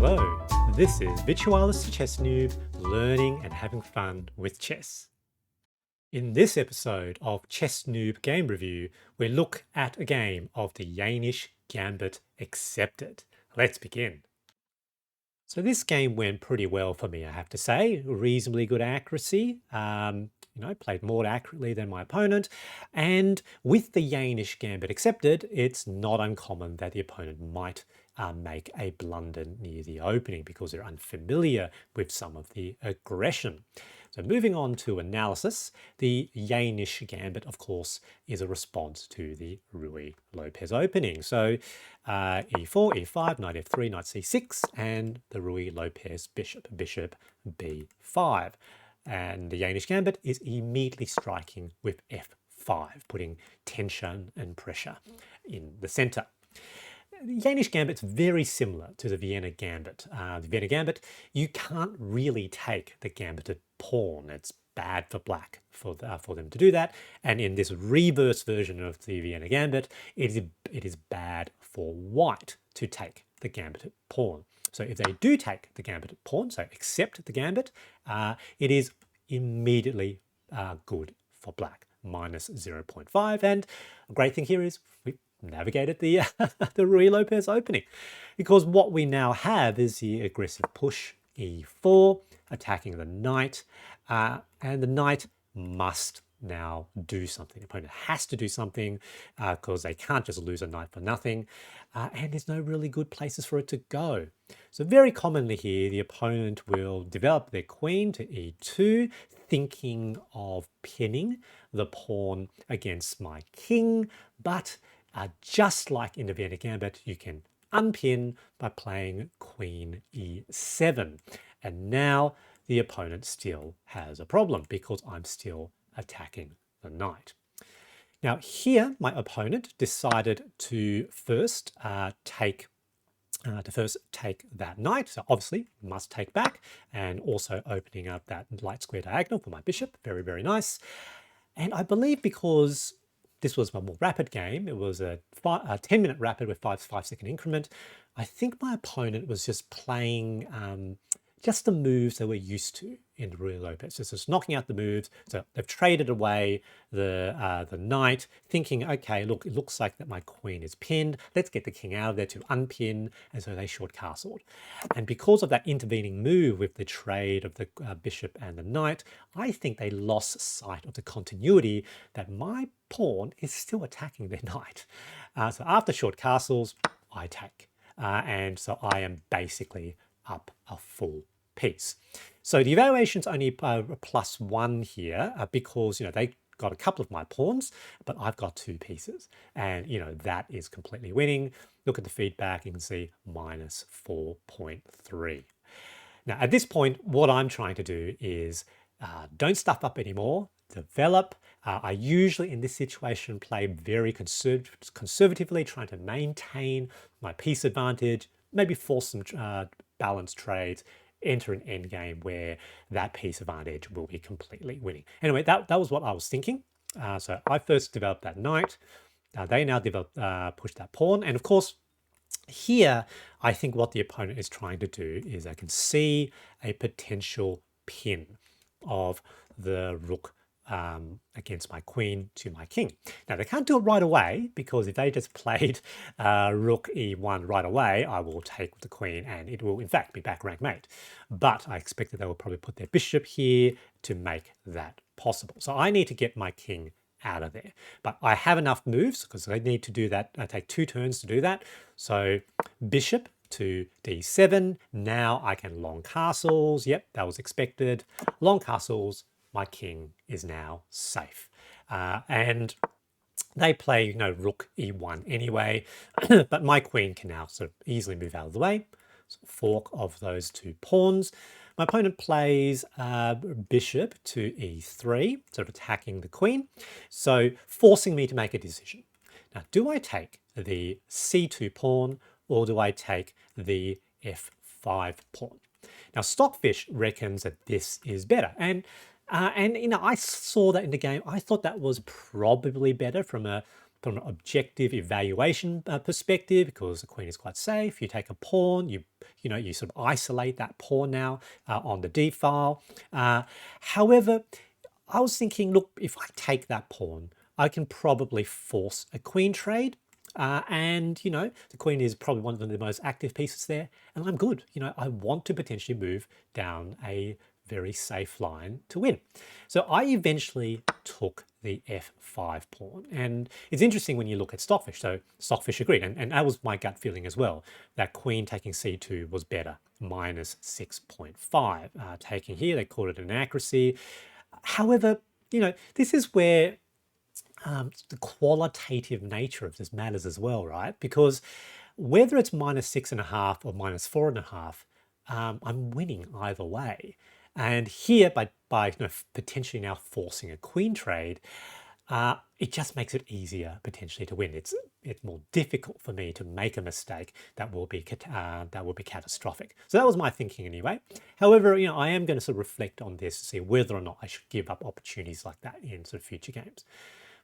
Hello, this is Virtualis Chess Noob, learning and having fun with chess. In this episode of Chess Noob Game Review, we look at a game of the Jaenisch Gambit Accepted. Let's begin. So this game went pretty well for me, I have to say. Reasonably good accuracy. Played more accurately than my opponent. And with the Jaenisch Gambit Accepted, it's not uncommon that the opponent might make a blunder near the opening because they're unfamiliar with some of the aggression. So moving on to analysis, the Jaenisch Gambit, of course, is a response to the Ruy Lopez Opening. So e4, e5, knight f3, knight c6, and the Ruy Lopez bishop, bishop b5. And the Jaenisch Gambit is immediately striking with f5, putting tension and pressure in the center. The Jaenisch Gambit's very similar to the Vienna Gambit. The Vienna Gambit, you can't really take the gambited pawn. It's bad for black for them to do that. And in this reverse version of the Vienna Gambit, it is bad for white to take the gambited pawn. So if they do take the gambited pawn, so accept the gambit, it is immediately good for black, minus 0.5. And a great thing here is we navigated the the Ruy Lopez Opening, because what we now have is the aggressive push e4, attacking the knight, and the knight must now do something. The opponent has to do something because they can't just lose a knight for nothing, and there's no really good places for it to go. So very commonly here, the opponent will develop their queen to e2, thinking of pinning the pawn against my king, but just like in the Vienna Gambit, you can unpin by playing queen e7. And now the opponent still has a problem because I'm still attacking the knight. Now here, my opponent decided to first take that knight. So obviously must take back, and also opening up that light square diagonal for my bishop. Very, very nice. And I believe because this was a more rapid game, it was a 10-minute rapid with 5-second increment, I think my opponent was just playing just the moves that we're used to in Ruy Lopez. So just knocking out the moves. So they've traded away the knight, thinking, okay, look, it looks like that my queen is pinned. Let's get the king out of there to unpin. And so they short castled. And because of that intervening move with the trade of the bishop and the knight, I think they lost sight of the continuity that my pawn is still attacking their knight. So after short castles, I take. And so I am basically up a full piece. So the evaluation's only +1 here because, they got a couple of my pawns, but I've got 2 pieces. And, that is completely winning. Look at the feedback, you can see minus 4.3. Now, at this point, what I'm trying to do is don't stuff up anymore, develop. I usually, in this situation, play very conservatively, trying to maintain my piece advantage, maybe force some balanced trades, enter an endgame where that piece advantage will be completely winning. Anyway, that was what I was thinking. So I first developed that knight. They now push that pawn. And of course, here, I think what the opponent is trying to do is I can see a potential pin of the rook against my queen to my king. Now, they can't do it right away because if they just played rook e1 right away, I will take the queen and it will, in fact, be back rank mate. But I expect that they will probably put their bishop here to make that possible. So I need to get my king out of there. But I have enough moves because I need to do that. I take 2 turns to do that. So bishop to d7. Now I can long castles. Yep, that was expected. Long castles. My king is now safe. And they play, rook e1 anyway, but my queen can now sort of easily move out of the way. So fork of those 2 pawns. My opponent plays bishop to e3, sort of attacking the queen, so forcing me to make a decision. Now, do I take the c2 pawn or do I take the f5 pawn? Now, Stockfish reckons that this is better. And I saw that in the game. I thought that was probably better from a from an objective evaluation perspective, because the queen is quite safe. You take a pawn, you sort of isolate that pawn now on the d file. However, I was thinking, look, if I take that pawn, I can probably force a queen trade. And the queen is probably one of the most active pieces there, and I'm good. I want to potentially move down a very safe line to win. So I eventually took the f5 pawn, and it's interesting when you look at Stockfish. So Stockfish agreed, and that was my gut feeling as well, that queen taking c2 was better, minus 6.5. Taking here, they called it an accuracy. However, this is where the qualitative nature of this matters as well, right? Because whether it's minus 6.5 or minus 4.5, I'm winning either way. And here, by potentially now forcing a queen trade, it just makes it easier potentially to win. It's more difficult for me to make a mistake that will be catastrophic. So that was my thinking anyway. However, I am going to sort of reflect on this to see whether or not I should give up opportunities like that in sort of future games.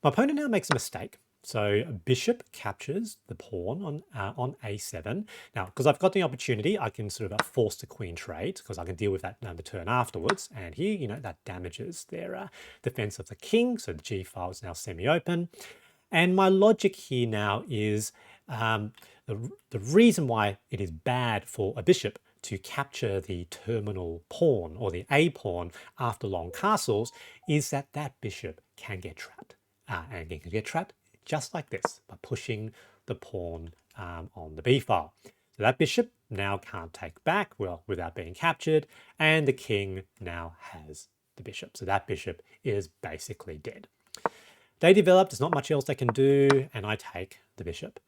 My opponent now makes a mistake. So bishop captures the pawn on a7. Now, because I've got the opportunity, I can sort of force the queen trade, because I can deal with that the turn afterwards. And here, that damages their defense of the king. So the g file is now semi-open. And my logic here now is the reason why it is bad for a bishop to capture the terminal pawn or the a pawn after long castles is that bishop can get trapped. And it can get trapped just like this by pushing the pawn on the b file. So that bishop now can't take back, well, without being captured, and the king now has the bishop. So that bishop is basically dead. They developed, there's not much else they can do, and I take the bishop.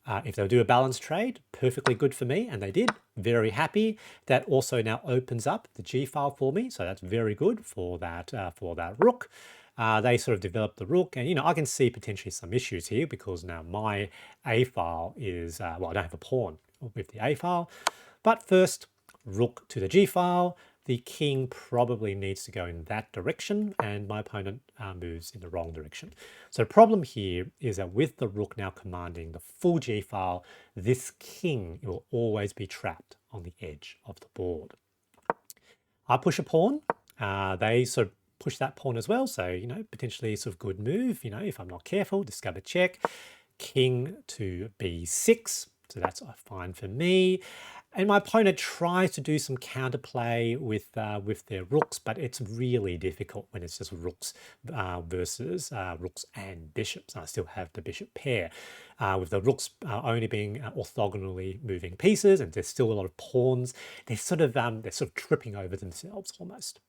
If they'll do a balanced trade, perfectly good for me, and they did. Very happy. That also now opens up the g file for me, so that's very good for that rook. They sort of developed the rook, and I can see potentially some issues here because now my a file is well, I don't have a pawn with the a file. But first, rook to the g file. The king probably needs to go in that direction, and my opponent moves in the wrong direction. So the problem here is that with the rook now commanding the full g file, this king will always be trapped on the edge of the board. I push a pawn. They sort of push that pawn as well. So, potentially sort of good move, if I'm not careful, discover check, king to b6. So that's fine for me. And my opponent tries to do some counterplay with their rooks, but it's really difficult when it's just rooks versus rooks and bishops. I still have the bishop pair. With the rooks only being orthogonally moving pieces, and there's still a lot of pawns, they're sort of tripping over themselves almost.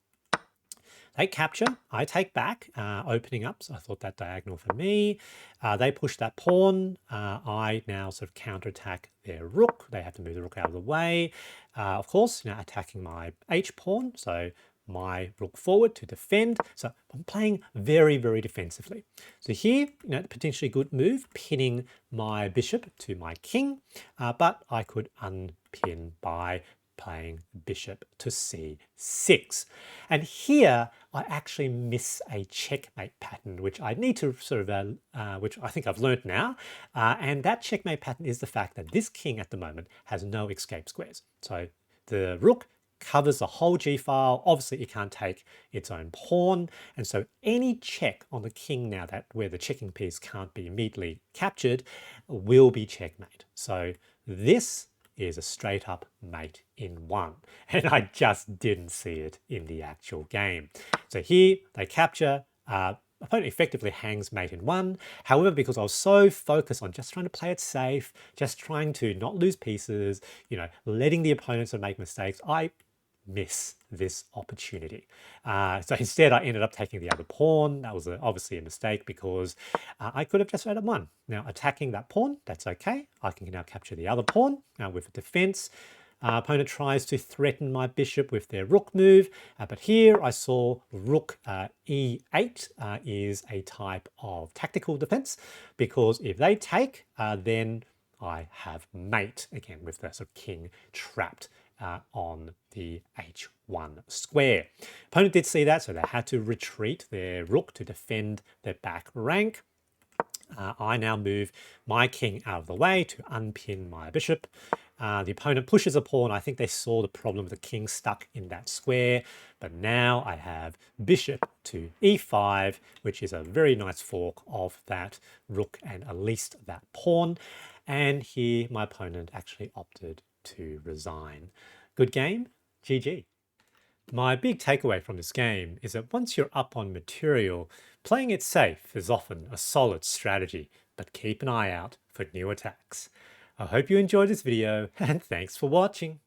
They capture, I take back, opening up, so I thought that diagonal for me. They push that pawn. I now sort of counterattack their rook. They have to move the rook out of the way. Of course, attacking my h-pawn, so my rook forward to defend. So I'm playing very, very defensively. So here, potentially good move, pinning my bishop to my king, but I could unpin by playing bishop to c6. And here I actually miss a checkmate pattern, which I need to sort of, which I think I've learned now. And that checkmate pattern is the fact that this king at the moment has no escape squares. So the rook covers the whole g file. Obviously, it can't take its own pawn. And so any check on the king now where the checking piece can't be immediately captured will be checkmate. So this is a straight up mate in one. And I just didn't see it in the actual game. So here they capture, opponent effectively hangs mate in one. However, because I was so focused on just trying to play it safe, just trying to not lose pieces, letting the opponents make mistakes, I miss this opportunity. So instead, I ended up taking the other pawn. That was obviously a mistake because I could have just added one. Now, attacking that pawn, that's okay. I can now capture the other pawn with a defense. Opponent tries to threaten my bishop with their rook move, but here I saw rook e8 is a type of tactical defense, because if they take, then I have mate, again with the sort of king trapped on the h1 square. Opponent did see that, so they had to retreat their rook to defend their back rank. I now move my king out of the way to unpin my bishop. The opponent pushes a pawn. I think they saw the problem with the king stuck in that square. But now I have bishop to e5, which is a very nice fork of that rook and at least that pawn. And here my opponent actually opted to resign. Good game, GG. My big takeaway from this game is that once you're up on material, playing it safe is often a solid strategy, but keep an eye out for new attacks. I hope you enjoyed this video and thanks for watching.